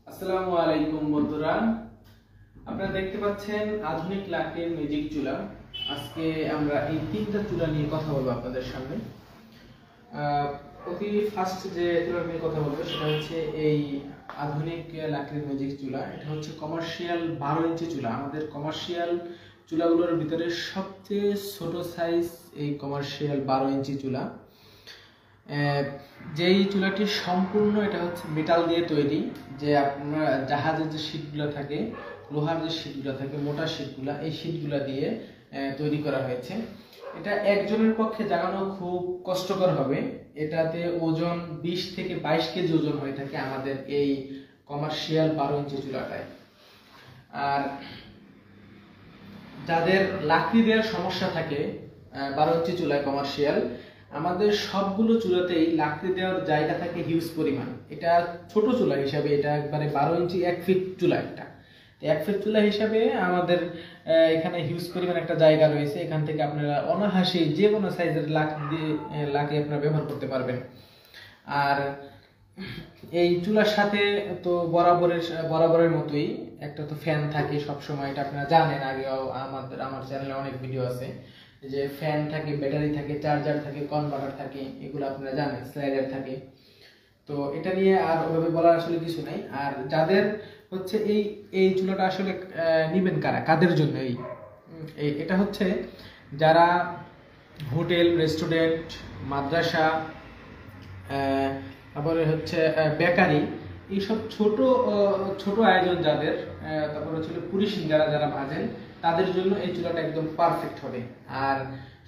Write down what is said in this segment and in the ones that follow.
আসসালামু আলাইকুম বন্ধুরা, আপনারা দেখতে পাচ্ছেন আধুনিক লাকড়ির ম্যাজিক চুলা। আজকে আমরা এই তিনটা চুলা নিয়ে কথা বলবো আপনাদের সামনে। অতি ফার্স্ট যে চুলা নিয়ে কথা বলবো সেটা হচ্ছে এই আধুনিক লাকড়ির ম্যাজিক চুলা। এটা হচ্ছে কমার্শিয়াল 12 ইঞ্চি চুলা। আমাদের কমার্শিয়াল চুলাগুলোর ভিতরে সবচেয়ে ছোট সাইজ এই কমার্শিয়াল 12 ইঞ্চি চুলা। যেই চুলাটি সম্পূর্ণ এটা হচ্ছে মেটাল দিয়ে তৈরি, যে আপনার জাহাজের যে শীটগুলো থাকে, লোহার যে শীটগুলো থাকে, মোটা শীটগুলো, এই শীটগুলো দিয়ে তৈরি করা হয়েছে। এটা একজনের পক্ষে জাগানো খুব কষ্টকর হবে। এটাতে ওজন 20 থেকে 22 কেজি ওজন হয়ে থাকে আমাদের এই কমার্শিয়াল 12 ইঞ্চি চুলাটায়। আর যাদের লাকড়ি দেওয়ার সমস্যা থাকে 12 ইঞ্চি চুলায় কমার্শিয়াল, আমাদের সবগুলো চুলাতেই লাকড়ি দেওয়ার জায়গা থাকে হিউজ পরিমাণ। এটা ছোট চুলা হিসাবে এটা একবারে 12 ইঞ্চি 1 ফিট চুলা। একটা 1 ফিট চুলা হিসাবে আমাদের এখানে হিউজ পরিমাণ একটা জায়গা রয়েছে। এখান থেকে আপনারা অনায়াসে যে কোনো সাইজের লাকড়ি আপনারা ব্যবহার করতে পারবেন। আর এই চুলার সাথে তো বরাবরের মতোই একটা তো ফ্যান থাকে সব সময়। এটা আপনারা জানেন, আগেও আমার চ্যানেলে অনেক ভিডিও আছে যে ফ্যান থাকে, ব্যাটারি থাকে, চার্জার থাকে, কনভার্টার থাকে, এগুলো আপনারা জানেন, স্লাইডার থাকে। তো এটা নিয়ে আর ওভাবে বলার আসলে কিছু নাই। আর যাদের হচ্ছে এই চুলাটা আসলে নিবেন কাদের জন্য এটা হচ্ছে যারা হোটেল, রেস্টুরেন্ট, মাদ্রাসা, তারপরে হচ্ছে বেকারি, এইসব ছোট আয়োজন যাদের, তারপরে হচ্ছে পুরি সিঙ্গারা যারা ভাজেন, তাদের জন্য এই চুলাটা একদম পারফেক্ট হবে। আর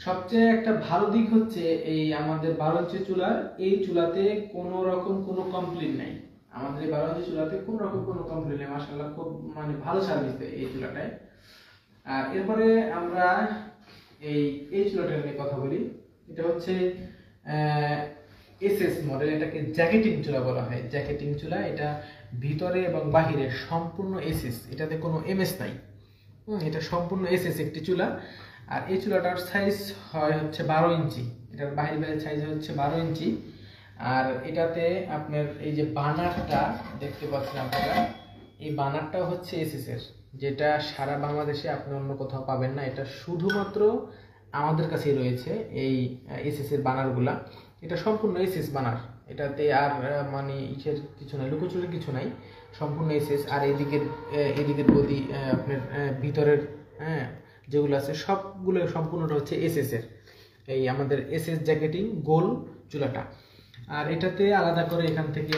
সবচেয়ে একটা ভালো দিক হচ্ছে এই আমাদের 12 ইঞ্চি চুলার এই চুলাতে কোনো রকম কোনো কমপ্লেইন নাই। আমাদের এই 12 ইঞ্চি চুলাতে কোনো রকম কোনো কমপ্লেইন নেই। মাশাআল্লাহ, খুব ভালো সার্ভিস দেয় এই চুলাটায়। আর এরপরে আমরা এই চুলাটা নিয়ে কথা বলি। এটা হচ্ছে এসএস মডেল। এটাকে জ্যাকেটিং চুলা বলা হয়। জ্যাকেটিং চুলা, এটা ভিতরে এবং বাহিরে সম্পূর্ণ এসএস, এটাতে কোনো এমএস নাই। এটা সম্পূর্ণ এসএস একটি চুলা। আর এই চুলাটার সাইজ হয় হচ্ছে 12 ইঞ্চি। এটার বাইরের সাইজ হচ্ছে 12 ইঞ্চি। আর এটাতে আপনার এই যে বার্নারটা দেখতে পাচ্ছেন আপনারা, এই বার্নারটাও হচ্ছে এসএস এর, যেটা সারা বাংলাদেশে আপনি অন্য কোথাও পাবেন না। এটা শুধুমাত্র আমাদের কাছেই রয়েছে এই এসএস এর বার্নারগুলা। এটা সম্পূর্ণ এসএস বার্নার। এটাতে আর ইসের কিছু নাই, লুকোচুরির কিছু নাই, সম্পূর্ণ এসএস। আর এদিকের গদি আপনার ভিতরের যেগুলো আছে সবগুলো সম্পূর্ণটা হচ্ছে এসএস এর, এই আমাদের এসএস জ্যাকেটিং গোল চুলাটা। আর এটাতে আলাদা করে এখান থেকে